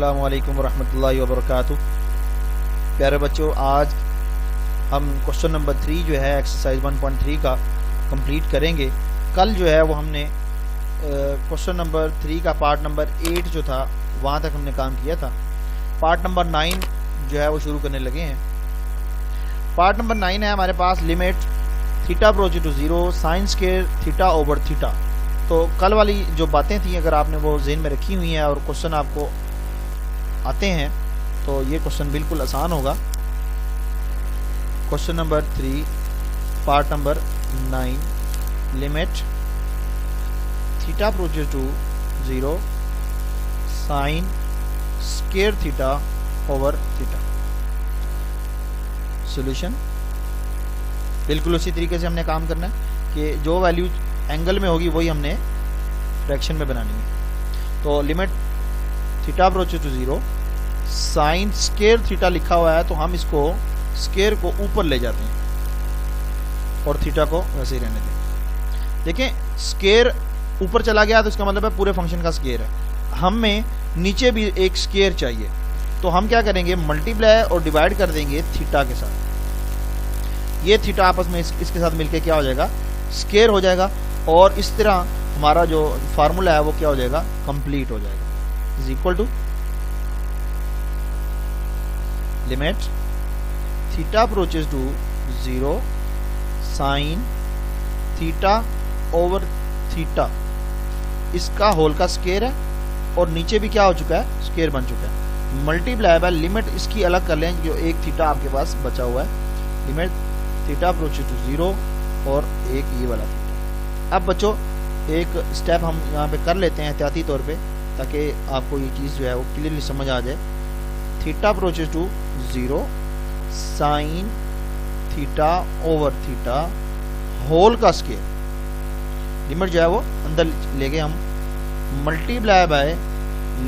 अस्सलामु अलैकुम वरहमतुल्लाहि वबरकातुह। प्यारे बच्चों, आज हम क्वेश्चन नंबर 3 जो है एक्सरसाइज 1.3 का कंप्लीट करेंगे। कल जो है वो हमने क्वेश्चन नंबर 3 का पार्ट नंबर 8 जो था वहाँ तक हमने काम किया था। पार्ट नंबर 9 जो है वो शुरू करने लगे हैं। पार्ट नंबर 9 है हमारे पास limit theta approach to 0 sine square theta over theta. तो कल वाली जो बातें थी अगर आपने वो ज़हन में रखी हुई हैं और क्वेश्चन आपको आते हैं तो ये क्वेश्चन बिल्कुल आसान होगा। Question number 3 part number 9 limit theta approaches to 0 sine square theta over theta. Solution बिल्कुल उसी तरीके से हमने काम करना है कि जो वैल्यू एंगल में होगी वही हमने फ्रैक्शन में बनानी है। तो limit theta approaches to 0 sine square theta लिखा हुआ है तो हम इसको स्क्वायर को ऊपर ले जाते हैं और थीटा को वैसे ही रहने दें। देखें स्क्वायर ऊपर चला गया तो इसका मतलब है पूरे फंक्शन का स्क्वायर है। हमें नीचे भी एक स्क्वायर चाहिए तो हम क्या करेंगे, मल्टीप्लाई और डिवाइड कर देंगे थीटा के साथ। ये थीटा आपस में इसके साथ मिलके क्या हो जाएगा, स्क्वायर हो जाएगा और इस तरह हमारा जो फार्मूला है वो क्या हो जाएगा, कंप्लीट हो जाएगा। Is equal to limit theta approaches to 0 sine theta over theta, इसका होल का स्क्वायर है और नीचे भी क्या हो चुका है, स्क्वायर बन चुका है। मल्टीप्लाई बाय लिमिट इसकी अलग कर लें, जो एक थीटा आपके पास बचा हुआ है। लिमिट थीटा अप्रोचेस टू 0 और एक ये वाला थीटा। अब बच्चों एक स्टेप हम यहाँ पे कर लेते हैं एहतियाती तौर पे ताकि आपको ये चीज़ जो है वो क्लियरली समझ आ जाए। Theta approaches to 0 sine theta over theta whole का स्क्वायर। लिमिट जो है वो अंदर ले गए हम, multiply by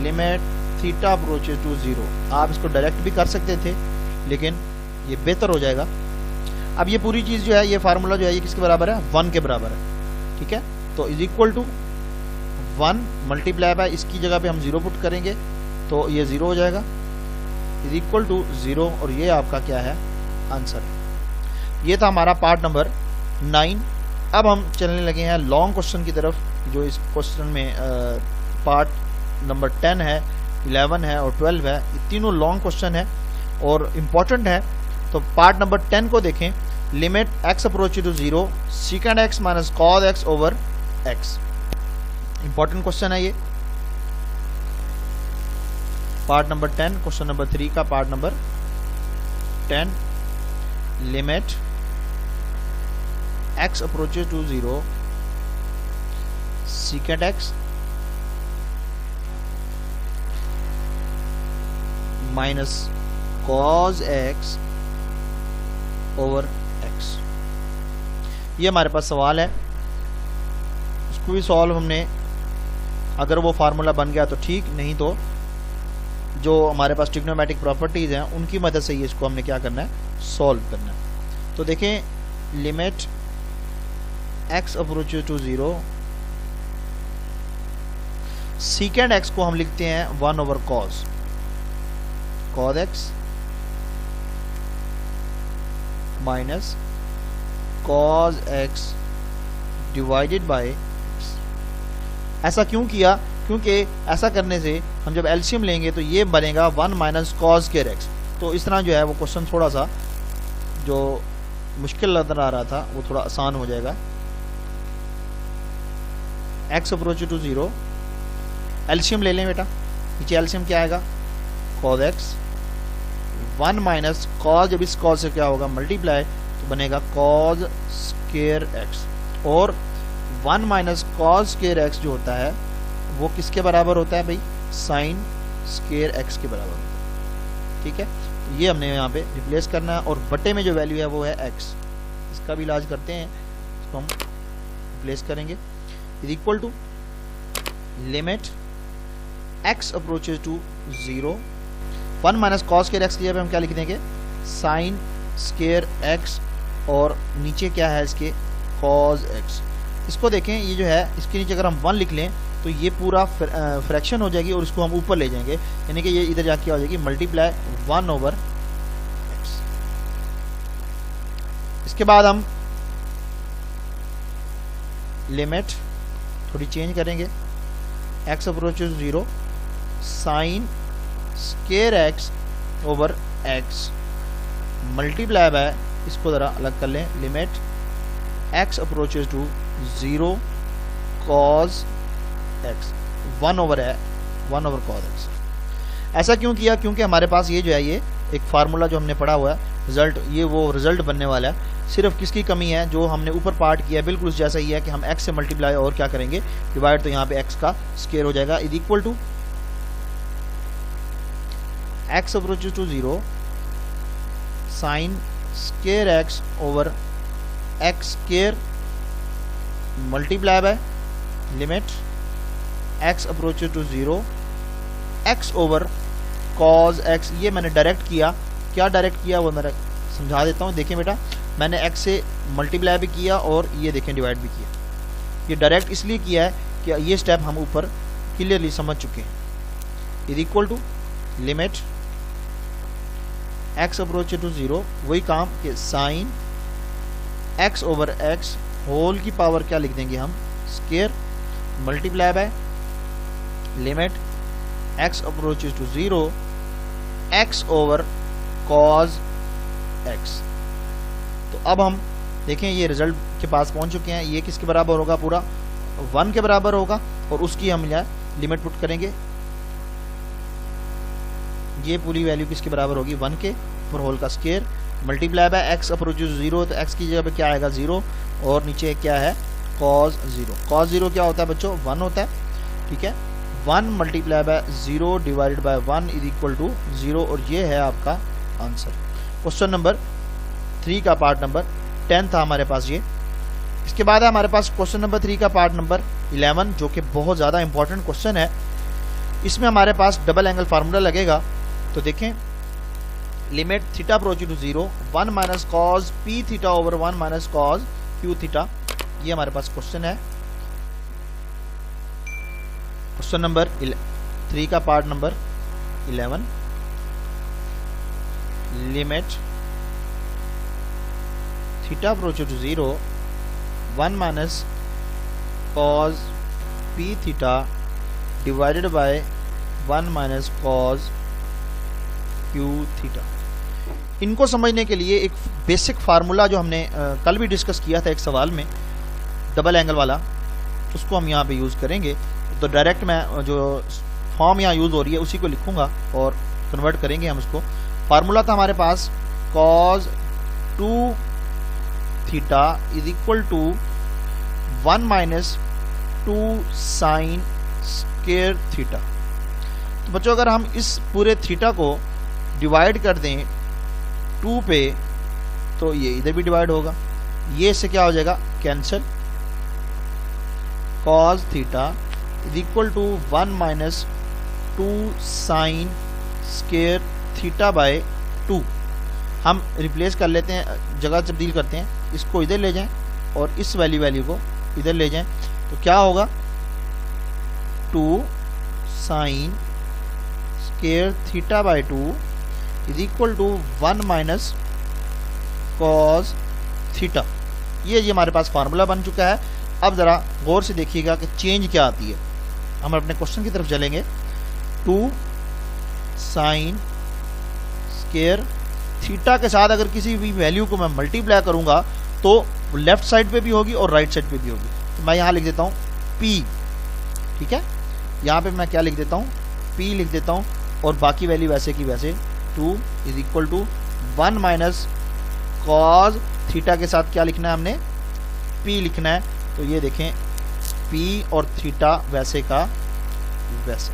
limit theta approaches to 0। आप इसको डायरेक्ट भी कर सकते थे लेकिन ये बेहतर हो जाएगा। अब ये पूरी चीज़ जो है, ये फार्मूला जो है ये किसके बराबर है, 1 के बराबर है। ठीक है, तो is equal to 1 multiply by इसकी जगह पे हम 0 पुट करेंगे तो ये 0 हो जाएगा। इज इक्वल टू 0 और ये आपका क्या है, आंसर है। ये था हमारा पार्ट नंबर 9। अब हम चलने लगे हैं लॉन्ग क्वेश्चन की तरफ, जो इस क्वेश्चन में पार्ट नंबर 10 है, 11 है और 12 है। ये तीनों लॉन्ग क्वेश्चन है और इम्पोर्टेंट है। तो पार्ट नंबर 10 को देखें। Limit x approach to 0 second x minus cos x over x। Important question है ये, पार्ट नंबर 10 क्वेश्चन नंबर 3 का part number 10। Limit x approach to 0 second x minus cos x over x। ये हमारे पास सवाल है, इसको भी सॉल्व हमने, अगर वो फार्मूला बन गया तो ठीक, नहीं तो जो हमारे पास ट्रिग्नोमेट्रिक प्रॉपर्टीज हैं उनकी मदद से ये इसको हमने क्या करना है, सॉल्व करना है। तो देखें limit x approaches to 0 second x को हम लिखते हैं 1 over cos x minus cos x divided by x। ऐसा क्यों किया, क्योंकि ऐसा करने से हम जब एलसीएम लेंगे तो ये बनेगा 1 माइनस कॉस स्क्वायर x। तो इस तरह जो है वो क्वेश्चन थोड़ा सा जो मुश्किल नजर आ रहा था वो थोड़ा आसान हो जाएगा। x अप्रोच टू 0 एलसीएम ले लें बेटा, नीचे एलसीएम क्या आएगा, कॉस x 1 माइनस कॉस, जब इस कॉस से क्या होगा मल्टीप्लाई तो बनेगा कॉस स्क्वायर x और 1 माइनस कॉस स्क्वायर x जो होता है वो किसके बराबर होता है भाई, साइन स्क्वायर x के बराबर होता है। ठीक है, तो ये हमने यहाँ पे रिप्लेस करना है और बटे में जो वैल्यू है वो है x। इसका भी इलाज करते हैं, इसको हम रिप्लेस करेंगे। Is equal to limit x approaches to 0 1 minus cos square x की जगह हम क्या लिख देंगे, साइन स्क्वायर x और नीचे क्या है इसके, कॉस x। इसको देखें, ये जो है इसके नीचे अगर हम 1 लिख लें तो ये पूरा फ्रैक्शन हो जाएगी और इसको हम ऊपर ले जाएंगे, यानी कि ये इधर जाके क्या हो जाएगी, मल्टीप्लाई 1/x। इसके बाद हम लिमिट थोड़ी चेंज करेंगे, x approaches 0 sine square x over x multiply by, इसको ज़रा अलग कर लें, limit x approaches to 0 cos x 1/cos x। ऐसा क्यों किया, क्योंकि हमारे पास ये जो है, ये एक फार्मूला जो हमने पढ़ा हुआ है रिजल्ट, ये वो रिजल्ट बनने वाला है। सिर्फ किसकी कमी है, जो हमने ऊपर पार्ट किया है बिल्कुल जैसा ही है कि हम x से मल्टीप्लाई और क्या करेंगे, डिवाइड, तो यहाँ पे x का स्केयर हो जाएगा, is equal to x approaches to 0 sine square x over x square multiply by limit x approaches to 0 x over cos x। ये मैंने डायरेक्ट किया, क्या डायरेक्ट किया वो मैं समझा देता हूँ। देखें बेटा, मैंने x से मल्टीप्लाई भी किया और ये देखें डिवाइड भी किया। ये डायरेक्ट इसलिए किया है कि ये स्टेप हम ऊपर क्लियरली समझ चुके हैं। Is equal to limit x approaches to 0, वही काम कि sine x over x whole की पावर क्या लिख देंगे हम, square multiply by limit x approaches to 0 x over cos x। तो अब हम देखें ये रिजल्ट के पास पहुंच चुके हैं। ये किसके बराबर होगा, पूरा 1 के बराबर होगा, और उसकी हम यहाँ लिमिट पुट करेंगे। ये पूरी वैल्यू किसके बराबर होगी, 1 के, ऊपर होल का square multiply bye x approaches 0, तो x की जगह पे क्या आएगा 0, और नीचे क्या है cos 0। cos 0 क्या होता है बच्चों, 1 होता है, ठीक है। 1 multiply by 0 divided by 1 is equal to 0, और ये है आपका आंसर। क्वेश्चन नंबर 3 का पार्ट नंबर 10 था हमारे पास ये। इसके बाद है हमारे पास क्वेश्चन नंबर 3 का पार्ट नंबर 11, जो कि बहुत ज़्यादा इंपॉर्टेंट क्वेश्चन है। इसमें हमारे पास डबल एंगल फार्मूला लगेगा। तो देखें, limit theta approaches to 0 1 minus cos P theta over 1 minus cos Q theta, ये हमारे पास क्वेश्चन है। क्वेश्चन नंबर 3 का part number 11, limit theta approaches to 0 1 minus cos P theta divided by 1 minus cos Q theta. इनको समझने के लिए एक बेसिक फार्मूला जो हमने कल भी डिस्कस किया था एक सवाल में, डबल एंगल वाला, उसको हम यहाँ पे यूज़ करेंगे। तो डायरेक्ट मैं जो फॉर्म यहाँ यूज़ हो रही है उसी को लिखूंगा और कन्वर्ट करेंगे हम उसको। फार्मूला था हमारे पास cos 2 theta is equal to 1 minus 2 sine square theta. तो बच्चों अगर हम इस पूरे थीटा को डिवाइड कर दें 2 पे, तो ये इधर भी डिवाइड होगा, ये इससे क्या हो जाएगा, cancel. cos theta is equal to 1 minus 2 sine square theta by 2। हम रिप्लेस कर लेते हैं, जगह तब्दील करते हैं, इसको इधर ले जाएं और इस वैल्यू को इधर ले जाएं, तो क्या होगा 2 sine square theta by 2 is equal to 1 minus cos theta. ये हमारे पास फार्मूला बन चुका है। अब ज़रा गौर से देखिएगा कि चेंज क्या आती है। हम अपने क्वेश्चन की तरफ चलेंगे। 2 साइन स्क्वायर थीटा के साथ अगर किसी भी वैल्यू को मैं मल्टीप्लाई करूंगा तो लेफ्ट साइड पे भी होगी और राइट साइड पे भी होगी। तो मैं यहाँ लिख देता हूँ P, ठीक है। यहाँ पे मैं क्या लिख देता हूँ, P लिख देता हूँ, और बाकी वैल्यू वैसे की वैसे 2 is equal to 1 minus cos theta के साथ क्या लिखना है हमने, P लिखना है। तो ये देखें P और थीटा वैसे का वैसे।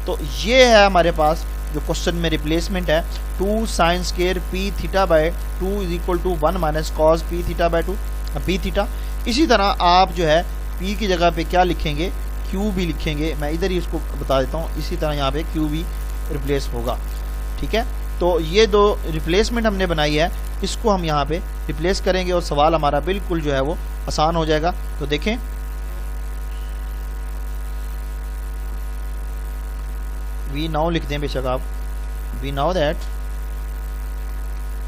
तो ये है हमारे पास जो क्वेश्चन में रिप्लेसमेंट है, 2 sine square P theta by 2 is equal to 1 minus cos P theta by 2 P theta. इसी तरह आप जो है P की जगह पे क्या लिखेंगे, Q भी लिखेंगे। मैं इधर ही इसको बता देता हूँ, इसी तरह यहाँ पे Q भी रिप्लेस होगा, ठीक है। तो ये दो रिप्लेसमेंट हमने बनाई है, इसको हम यहाँ पे रिप्लेस करेंगे और सवाल हमारा बिल्कुल जो है वो आसान हो जाएगा। तो देखें वी नाउ लिखते हैं बेशक आप, वी नाउ दैट,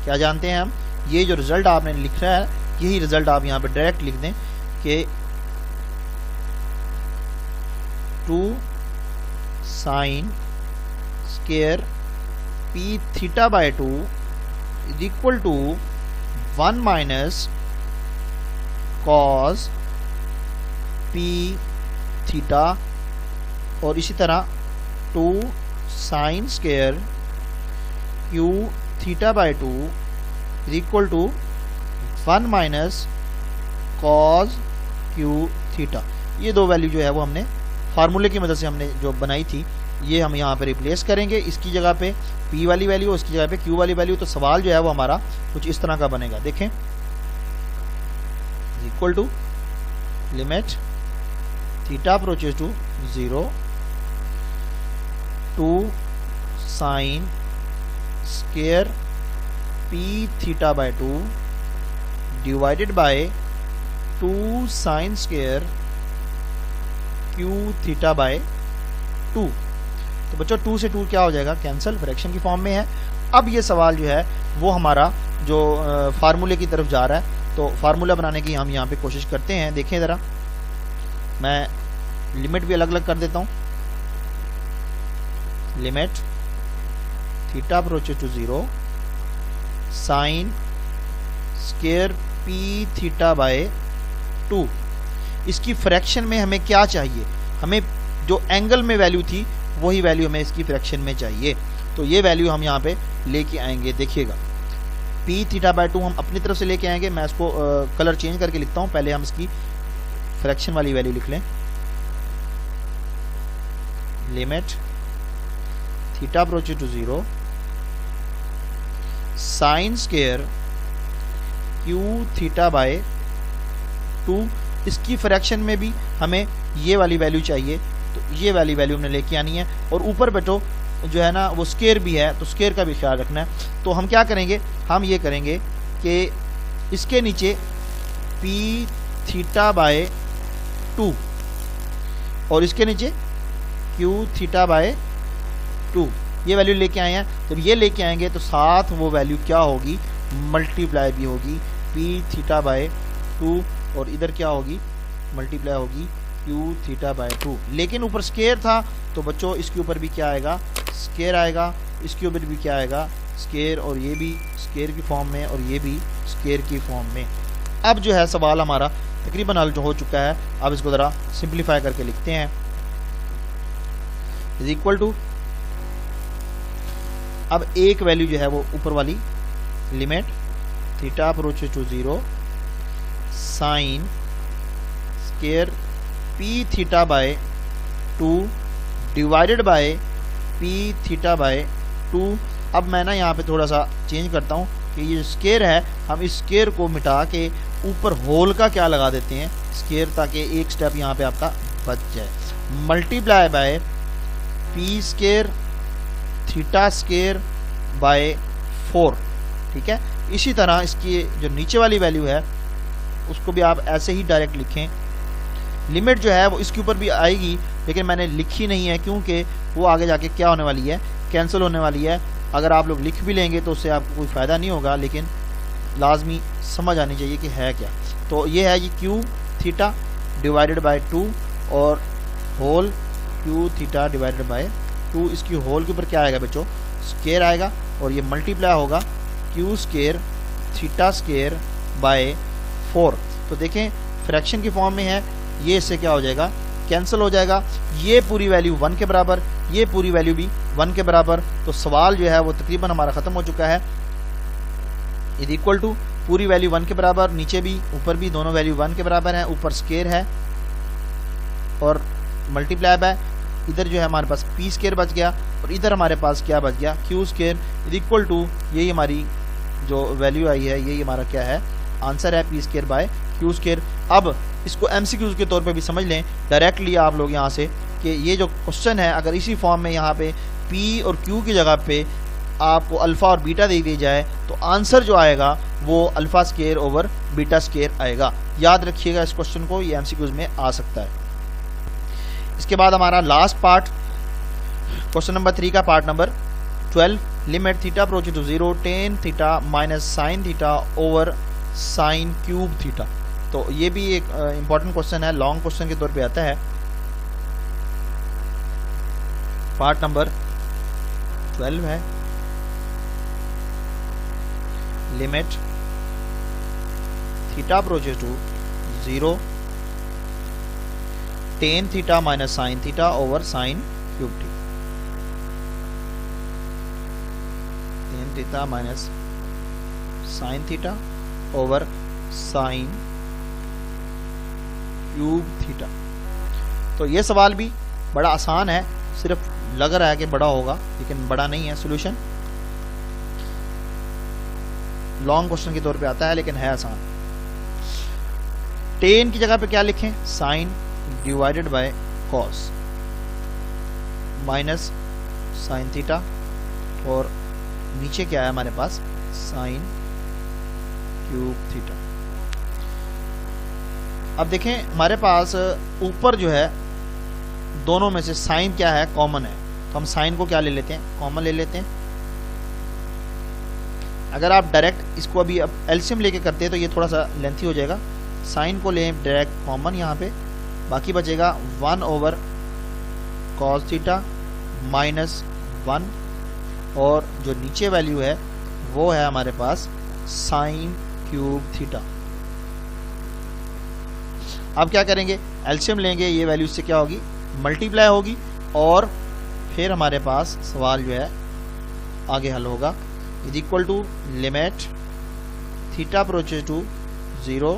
क्या जानते हैं हम, ये जो रिजल्ट आपने लिख रहा है यही रिजल्ट आप यहाँ पे डायरेक्ट लिख दें कि 2 sine square P theta by 2 is equal to 1 minus cos P theta, और इसी तरह 2 sine square Q theta by 2 is equal to 1 minus cos Q theta. ये दो वैल्यू जो है वो हमने फार्मूले की मदद से हमने जो बनाई थी, ये हम यहाँ पे रिप्लेस करेंगे। इसकी जगह पे P वाली वैल्यू और इसकी जगह पे Q वाली वैल्यू। तो सवाल जो है वो हमारा कुछ इस तरह का बनेगा, देखें, equal to limit theta approaches to 0 2 sine square P theta by 2 divided by 2 sine square Q theta by 2। तो बच्चों 2 से 2 क्या हो जाएगा, कैंसिल, फ्रैक्शन की फॉर्म में है। अब ये सवाल जो है वो हमारा जो फार्मूले की तरफ जा रहा है, तो फार्मूला बनाने की हम यहाँ पे कोशिश करते हैं। देखें ज़रा, मैं लिमिट भी अलग अलग कर देता हूँ। Limit theta approaches to 0 sine square P theta by 2। इसकी फ्रैक्शन में हमें क्या चाहिए, हमें जो एंगल में वैल्यू थी वही वैल्यू हमें इसकी फ्रैक्शन में चाहिए। तो ये वैल्यू हम यहाँ पे लेके आएंगे। देखिएगा पी थीटा बाय 2 हम अपनी तरफ से लेके आएंगे। मैं इसको कलर चेंज करके लिखता हूँ। पहले हम इसकी फ्रैक्शन वाली वैल्यू लिख लें। Limit theta approaches to 0 sine square Q theta by 2। इसकी फ्रैक्शन में भी हमें ये वाली वैल्यू चाहिए, तो ये वाली वैल्यू हमने लेके आनी है। और ऊपर बेटो जो है ना वो स्क्वायर भी है, तो स्क्वायर का भी ख्याल रखना है। तो हम क्या करेंगे, हम ये करेंगे कि इसके नीचे पी थीटा बाय 2 और इसके नीचे क्यू थीटा बाय 2 ये वैल्यू लेके आए हैं। जब ये लेके आएंगे तो साथ वो वैल्यू क्या होगी, मल्टीप्लाई भी होगी पी थीटा बाय 2 और इधर क्या होगी, मल्टीप्लाई होगी क्यू थीटा बाय 2। लेकिन ऊपर स्क्वायर था तो बच्चों इसके ऊपर भी क्या आएगा, स्क्वायर आएगा। इसके ऊपर भी क्या आएगा, स्क्वायर, और ये भी स्क्वायर की फॉर्म में और ये भी स्क्वायर की फॉर्म में। अब जो है सवाल हमारा तकरीबन हल जो हो चुका है। अब इसको ज़रा सिंप्लीफाई करके लिखते हैं। इज इक्वल टू, अब एक वैल्यू जो है वो ऊपर वाली, limit theta approaches to 0 sine square P theta by 2 divided by P theta by 2। अब मैं ना यहाँ पे थोड़ा सा चेंज करता हूँ कि ये स्क्वायर है, हम इस स्क्वायर को मिटा के ऊपर होल का क्या लगा देते हैं, स्क्वायर, ताकि एक स्टेप यहाँ पे आपका बच जाए। Multiply by P square theta square by 4, ठीक है। इसी तरह इसकी जो नीचे वाली वैल्यू है उसको भी आप ऐसे ही डायरेक्ट लिखें। लिमिट जो है वो इसके ऊपर भी आएगी, लेकिन मैंने लिखी नहीं है क्योंकि वो आगे जाके क्या होने वाली है, कैंसिल होने वाली है। अगर आप लोग लिख भी लेंगे तो उससे आपको कोई फ़ायदा नहीं होगा, लेकिन लाजमी समझ आनी चाहिए कि है क्या। तो ये है जी क्यू थीटा डिवाइडेड बाय 2 और whole Q theta divided by 2। इसकी होल के ऊपर क्या आएगा बच्चों, स्क्वायर आएगा, और ये मल्टीप्लाई होगा Q square theta square by 4। तो देखें फ्रैक्शन की फॉर्म में है, ये इससे क्या हो जाएगा, कैंसिल हो जाएगा। ये पूरी वैल्यू 1 के बराबर, ये पूरी वैल्यू भी 1 के बराबर। तो सवाल जो है वो तकरीबन हमारा ख़त्म हो चुका है। इज इक्वल टू पूरी वैल्यू 1 के बराबर, नीचे भी ऊपर भी दोनों वैल्यू 1 के बराबर है। ऊपर स्क्वायर है और मल्टीप्लाई बाय, इधर जो है हमारे पास पी स्क्वायर बच गया और इधर हमारे पास क्या बच गया, Q square. Is equal to यही हमारी जो वैल्यू आई है, यही हमारा क्या है, आंसर है P square by Q square. अब इसको एमसीक्यूज के तौर पे भी समझ लें डायरेक्टली आप लोग यहाँ से कि ये जो क्वेश्चन है अगर इसी फॉर्म में यहाँ पे पी और क्यू की जगह पे आपको अल्फ़ा और बीटा दे दी जाए तो आंसर जो आएगा वो alpha square over beta square आएगा। याद रखिएगा इस क्वेश्चन को, ये एमसीक्यूज में आ सकता है। इसके बाद हमारा लास्ट पार्ट क्वेश्चन नंबर 3 का part number 12, limit theta approaches to 0 tan theta minus sine theta over sine cube theta. तो ये भी एक इंपॉर्टेंट क्वेश्चन है, लॉन्ग क्वेश्चन के तौर पे आता है। पार्ट नंबर 12 है, limit theta approaches to 0 tan theta minus sine theta over sine cube theta. Tan theta minus sine theta over sine cube theta. तो ये सवाल भी बड़ा आसान है, सिर्फ लग रहा है कि बड़ा होगा लेकिन बड़ा नहीं है। सॉल्यूशन लॉन्ग क्वेश्चन के तौर पे आता है लेकिन है आसान। टेन की जगह पे क्या लिखें, sine divided by cos minus sine theta, और नीचे क्या है हमारे पास, साइन क्यूब थीटा। अब देखें हमारे पास ऊपर जो है दोनों में से साइन क्या है, कॉमन है, तो हम साइन को क्या ले लेते हैं, कॉमन ले लेते हैं। अगर आप डायरेक्ट इसको अभी अब एलसीएम लेके करते हैं तो ये थोड़ा सा लेंथी हो जाएगा। साइन को लें डायरेक्ट कॉमन यहाँ पे, बाकी बचेगा 1 ओवर कॉस थीटा माइनस 1, और जो नीचे वैल्यू है वो है हमारे पास साइन क्यूब थीटा। अब क्या करेंगे, एलसीएम लेंगे, ये वैल्यू से क्या होगी, मल्टीप्लाई होगी, और फिर हमारे पास सवाल जो है आगे हल होगा। Is equal to limit theta approaches to 0,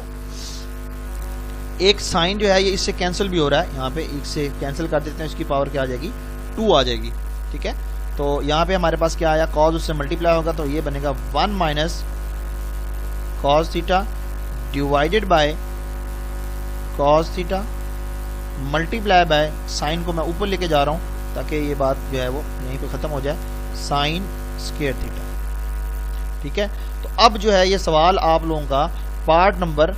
एक साइन जो है ये इससे कैंसिल भी हो रहा है, यहाँ पे इससे कैंसिल कर देते हैं, इसकी पावर क्या आ जाएगी, 2 आ जाएगी। ठीक है, तो यहाँ पे हमारे पास क्या आया, कॉस उससे मल्टीप्लाई होगा तो ये बनेगा 1 minus cos theta divided by cos theta multiply by sine को मैं ऊपर लेके जा रहा हूँ ताकि ये बात जो है वो यहीं पे ख़त्म हो जाए, साइन स्क्वायर थीटा। ठीक है, तो अब जो है ये सवाल आप लोगों का पार्ट नंबर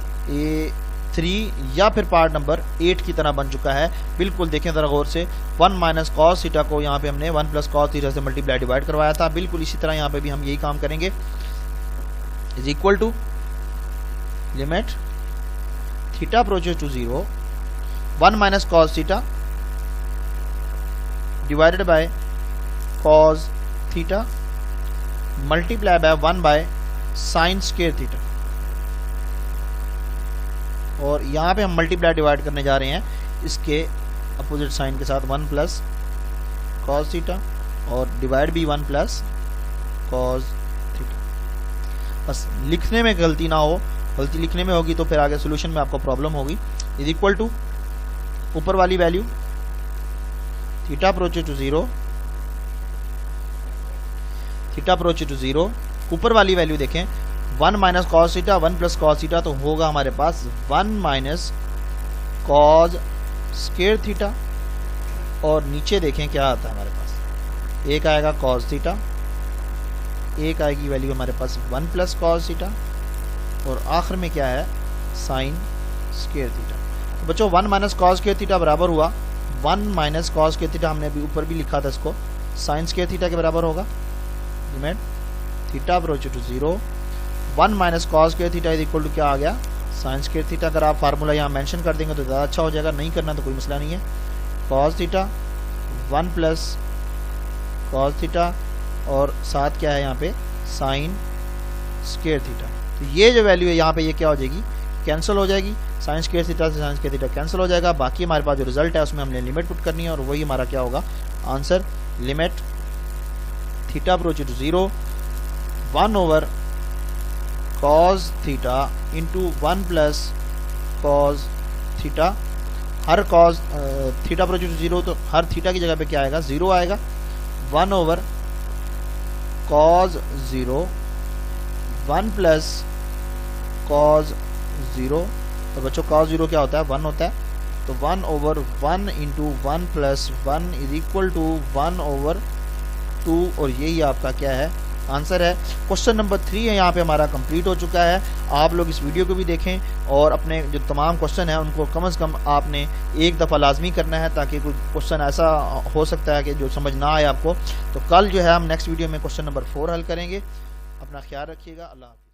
3 या फिर पार्ट नंबर 8 की तरह बन चुका है। बिल्कुल देखें ज़रा गौर से, 1 माइनस कॉस थीटा को यहाँ पे हमने 1 प्लस कॉस थीटा से मल्टीप्लाई डिवाइड करवाया था। बिल्कुल इसी तरह यहाँ पे भी हम यही काम करेंगे। Is equal to limit theta approaches to 0 1 minus cos theta divided by cos theta multiply by 1 by sine square theta, और यहाँ पे हम मल्टीप्लाई डिवाइड करने जा रहे हैं इसके अपोजिट साइन के साथ, 1 प्लस कॉस थीटा और डिवाइड भी 1 प्लस कॉस थीटा। बस लिखने में गलती ना हो, गलती लिखने में होगी तो फिर आगे सोल्यूशन में आपको प्रॉब्लम होगी। इज इक्वल टू ऊपर वाली value theta approaches to 0, theta approaches to 0, ऊपर वाली वैल्यू देखें 1 minus cos theta 1 plus cos theta, तो होगा हमारे पास 1 माइनस कॉस स्क्वायर थीटा, और नीचे देखें क्या आता है हमारे पास, एक आएगा कॉस थीटा, एक आएगी वैल्यू हमारे पास 1 प्लस कॉस थीटा, और आखिर में क्या है, साइन स्क्वायर थीटा। तो बच्चों 1 माइनस कॉस स्क्वायर थीटा बराबर हुआ 1 माइनस कॉस स्क्वायर थीटा, हमने अभी ऊपर भी लिखा था इसको, साइन स्क्वायर थीटा के बराबर होगा। Limit theta approaches to 0 1 minus cos square theta is equal to क्या आ गया, साइन स्क्वायर थीटा। अगर आप फार्मूला यहाँ मेंशन कर देंगे तो ज़्यादा अच्छा हो जाएगा, नहीं करना तो कोई मसला नहीं है। Cos theta 1 plus cos theta, और साथ क्या है यहाँ पे, साइन स्क्वायर थीटा। तो ये जो वैल्यू है यहाँ पे ये क्या हो जाएगी, कैंसिल हो जाएगी, साइन स्क्वायर थीटा से साइन स्क्वायर थीटा कैंसिल हो जाएगा। बाकी हमारे पास जो रिजल्ट है उसमें हमने लिमिट पुट करनी है, और वही हमारा क्या होगा answer. Limit theta approaches to 0 1 over cos theta into 1 plus cos theta, हर कॉस थीटा अप्रोचेस टू 0 तो हर थीटा की जगह पे क्या आएगा, 0 आएगा, 1 ओवर कॉस 0 1 प्लस कॉस 0, तो बच्चों कॉस 0 क्या होता है, 1 होता है, तो 1 over 1 into 1 plus 1 is equal to 1 over 2, और यही आपका क्या है, आंसर है। क्वेश्चन नंबर 3 है यहाँ पे हमारा कंप्लीट हो चुका है। आप लोग इस वीडियो को भी देखें और अपने जो तमाम क्वेश्चन है उनको कम से कम आपने एक दफ़ा लाजमी करना है, ताकि कोई क्वेश्चन ऐसा हो सकता है कि जो समझ ना आए आपको। तो कल जो है हम नेक्स्ट वीडियो में क्वेश्चन नंबर 4 हल करेंगे। अपना ख्याल रखिएगा। अल्लाह हाफ़िज़।